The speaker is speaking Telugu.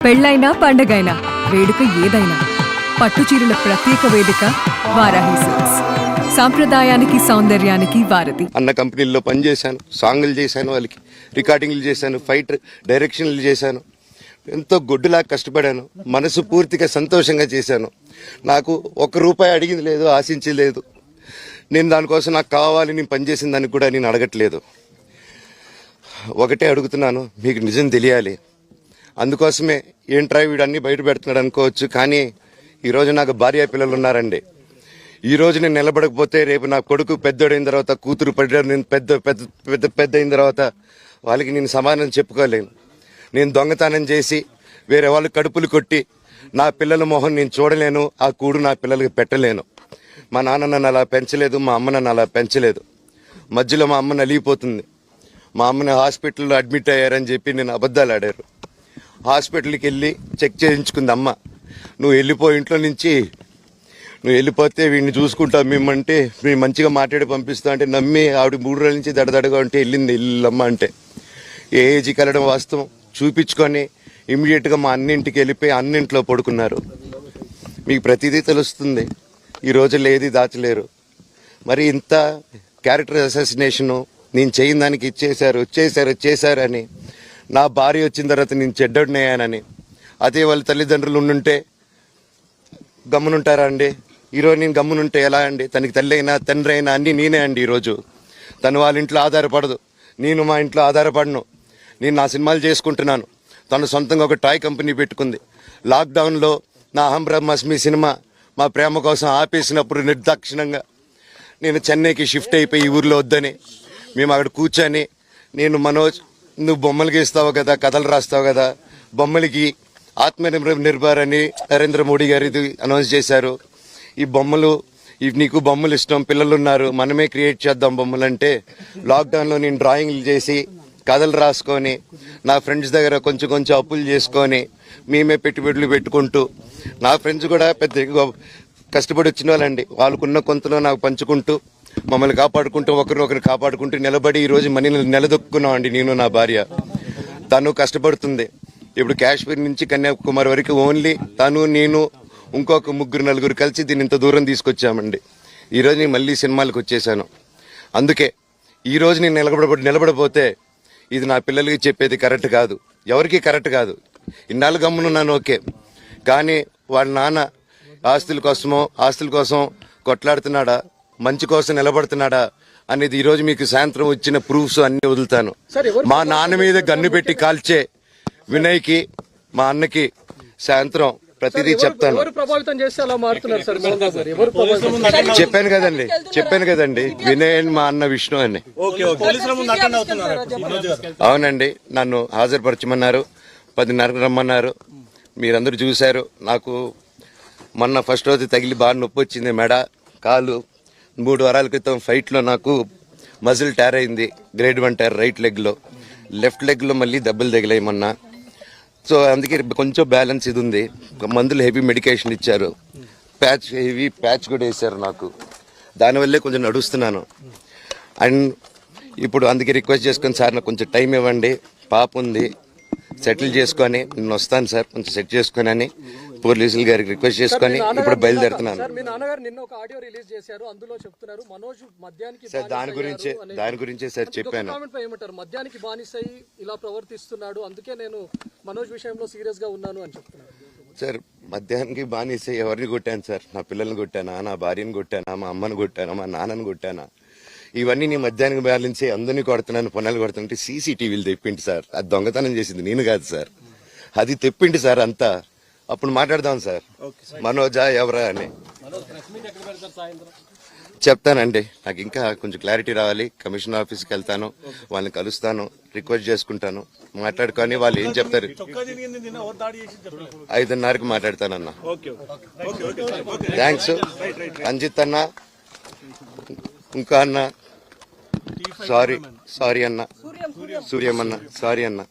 పెళ్ళైనా పండగైనా వేడుక ఏదైనా పట్టుచీరల ప్రత్యేక వేదిక వారాహి సిల్క్స్. సాంప్రదాయానికి సౌందర్యానికి వారధి. అన్న కంపెనీల్లో పనిచేశాను, సాంగులు చేశాను, వాళ్ళకి రికార్డింగ్లు చేశాను, ఫైట్ డైరెక్షన్లు చేశాను. ఎంతో గొడ్డులా కష్టపడాను, మనసు పూర్తిగా సంతోషంగా చేశాను. నాకు ₹1 అడిగింది లేదు, ఆశించలేదు. నేను దానికోసం నాకు కావాలి, నేను పనిచేసిన దానికి కూడా నేను అడగట్లేదు. ఒకటే అడుగుతున్నాను, మీకు నిజం తెలియాలి. అందుకోసమే ఏంట్రా వీడు అన్ని బయట పెడుతున్నాడు అనుకోవచ్చు, కానీ ఈరోజు నాకు భార్య పిల్లలు ఉన్నారండి. ఈరోజు నేను నిలబడకపోతే రేపు నా కొడుకు పెద్దోడైన తర్వాత, కూతురు పెద్ద అయిన తర్వాత వాళ్ళకి నేను సమాధానం చెప్పుకోలేను. నేను దొంగతనం చేసి వేరే వాళ్ళు కడుపులు కొట్టి నా పిల్లల మొహం నేను చూడలేను, ఆ కూడు నా పిల్లలకి పెట్టలేను. మా నాన్న నన్ను అలా పెంచలేదు, మా అమ్మ నన్ను అలా పెంచలేదు. మధ్యలో మా అమ్మ నలిగిపోతుంది. మా అమ్మని హాస్పిటల్లో అడ్మిట్ అయ్యారని చెప్పి నేను అబద్ధాలు ఆడారు. హాస్పిటల్కి వెళ్ళి చెక్ చేయించుకుంది అమ్మ. నువ్వు వెళ్ళిపోయి ఇంట్లో నుంచి, నువ్వు వెళ్ళిపోతే వీడిని చూసుకుంటావు మేమంటే, మేము మంచిగా మాట్లాడి పంపిస్తా అంటే నమ్మి ఆవిడ 3 రోజుల నుంచి దడదడగా ఉంటే వెళ్ళమ్మ అంటే. ఏ ఏజ్కి వెళ్ళడం వాస్తవం చూపించుకొని ఇమీడియట్గా మా అన్నింటికి వెళ్ళిపోయి అన్నింట్లో పడుకున్నారు. మీకు ప్రతిదీ తెలుస్తుంది. ఈ రోజుల్లో ఏది దాచలేరు. మరి ఇంత క్యారెక్టర్ అసాసినేషను నేను చేయని దానికి వచ్చేసారు అని, నా భార్య వచ్చిన తర్వాత నేను చెడ్డోడినయ్యానని, అదే వాళ్ళ తల్లిదండ్రులు ఉండుంటే గమ్మునుంటారా అండి? ఈరోజు నేను గమ్మునుంటే ఎలా అండి? తనకి తల్లి అయినా తండ్రి అయినా అన్నీ నేనే అండి. ఈరోజు తను వాళ్ళ ఇంట్లో ఆధారపడదు, నేను మా ఇంట్లో ఆధారపడను. నేను నా సినిమాలు చేసుకుంటున్నాను. తను సొంతంగా ఒక టాయ్ కంపెనీ పెట్టుకుంది. లాక్డౌన్లో నా అహం బ్రహ్మాస్మి సినిమా మా ప్రేమ కోసం ఆపేసినప్పుడు నిర్దాక్షిణంగా నేను చెన్నైకి షిఫ్ట్ అయిపోయి ఈ ఊర్లో వద్దని మేము అక్కడ కూర్చొని, నేను మనోజ్ నువ్వు బొమ్మలు గీస్తావు కదా, కథలు రాస్తావు కదా, బొమ్మలకి ఆత్మనిర్భర్ అని నరేంద్ర మోడీ గారు ఇది అనౌన్స్ చేశారు. ఈ బొమ్మలు, నీకు బొమ్మలు ఇష్టం, పిల్లలు ఉన్నారు, మనమే క్రియేట్ చేద్దాం బొమ్మలు అంటే, లాక్డౌన్లో నేను డ్రాయింగ్లు చేసి కథలు రాసుకొని నా ఫ్రెండ్స్ దగ్గర కొంచెం అప్పులు చేసుకొని మేమే పెట్టుబడులు పెట్టుకుంటూ, నా ఫ్రెండ్స్ కూడా పెద్ద కష్టపడి వచ్చిన వాళ్ళండి. వాళ్ళకున్న కొంతలో నాకు పంచుకుంటూ, మమ్మల్ని కాపాడుకుంటూ, ఒకరినొకరు కాపాడుకుంటూ నిలబడి ఈరోజు మనీని నిలదొక్కున్నాం అండి. నేను నా భార్య, తను కష్టపడుతుంది. ఇప్పుడు కాశ్మీర్ నుంచి కన్యాకుమారి వరకు ఓన్లీ తను, నేను, ఇంకొక 3-4 కలిసి దీన్ని ఇంత దూరం తీసుకొచ్చామండి. ఈరోజు నేను మళ్ళీ సినిమాలకు వచ్చేసాను. అందుకే ఈరోజు నేను నిలబడపోతే ఇది నా పిల్లలకి చెప్పేది కరెక్ట్ కాదు, ఎవరికి కరెక్ట్ కాదు. ఇన్నాళ్ళు గమ్మునున్నాను ఓకే, కానీ వాళ్ళ నాన్న ఆస్తుల కోసం కొట్లాడుతున్నాడా, మంచి కోసం నిలబడుతున్నాడా అనేది ఈరోజు మీకు సాయంత్రం వచ్చిన ప్రూఫ్స్ అన్ని వదులుతాను. మా నాన్న మీద గన్ను పెట్టి కాల్చే వినయ్కి, మా అన్నకి సాయంత్రం ప్రతిదీ చెప్తాను. చెప్పాను కదండి, వినయ్ అని మా అన్న విష్ణు అని. అవునండి, నన్ను హాజరుపరచమన్నారు, 10:30కి రమ్మన్నారు. మీరందరూ చూశారు. నాకు మొన్న ఫస్ట్ రోజు తగిలి బాగా నొప్పి వచ్చింది, మెడ, కాలు. 3 వారాల క్రితం ఫైట్లో నాకు మజిల్ టైర్ అయింది, గ్రేడ్ 1 టైర్ రైట్ లెగ్లో. లెఫ్ట్ లెగ్లో మళ్ళీ దెబ్బలు తగిలాయి మొన్న. సో అందుకే కొంచెం బ్యాలెన్స్ ఇది ఉంది. మందులు హెవీ మెడికేషన్ ఇచ్చారు, హెవీ ప్యాచ్ కూడా వేశారు నాకు. దానివల్లే కొంచెం నడుస్తున్నాను. అండ్ ఇప్పుడు అందుకే రిక్వెస్ట్ చేసుకొని, సార్ నాకు కొంచెం టైం ఇవ్వండి, పాప ఉంది, సెటిల్ చేసుకొని నేను వస్తాను సార్, కొంచెం సెట్ చేసుకొని అని పోలీసుల గారికి రిక్వెస్ట్ చేసుకొని ఇప్పుడు బయలుదేరుతున్నాను సార్. దాని గురించే సార్ చెప్పాను. మద్యానికి బానిసై ఇలా ప్రవర్తిస్తున్నాడు, అందుకే నేను మనోజ్ విషయంలో సీరియస్ గా ఉన్నాను అని చెప్తున్నాను సార్. మద్యానికి బానిసై ఎవరిని కొట్టాను సార్? నా పిల్లల్ని కొట్టానా, నా భార్యను కొట్టానా, మా అమ్మని కొట్టానా, మా నాన్నని కొట్టానా? ఇవన్నీ నీ మద్యానికి బ్యాలెన్సే, అందరినీ కొడుతున్నాను, పొన్నాలు కొడుతుంటే సీసీటీవీలు తెప్పిండి సార్. అది దొంగతనం చేసింది నేను కాదు సార్, అది తెప్పిండి సార్ అంతా. అప్పుడు మాట్లాడదాం సార్, మనోజా ఎవరా అని చెప్తానండి. నాకు ఇంకా కొంచెం క్లారిటీ రావాలి. కమిషనర్ ఆఫీస్కి వెళ్తాను, వాళ్ళని కలుస్తాను, రిక్వెస్ట్ చేసుకుంటాను, మాట్లాడుకొని వాళ్ళు ఏం చెప్తారు. 5:30కి మాట్లాడతానన్నా. థ్యాంక్స్ రంజిత్ అన్న, ఇంకా అన్న సారీ అన్న, సూర్యమన్న సారీ అన్న.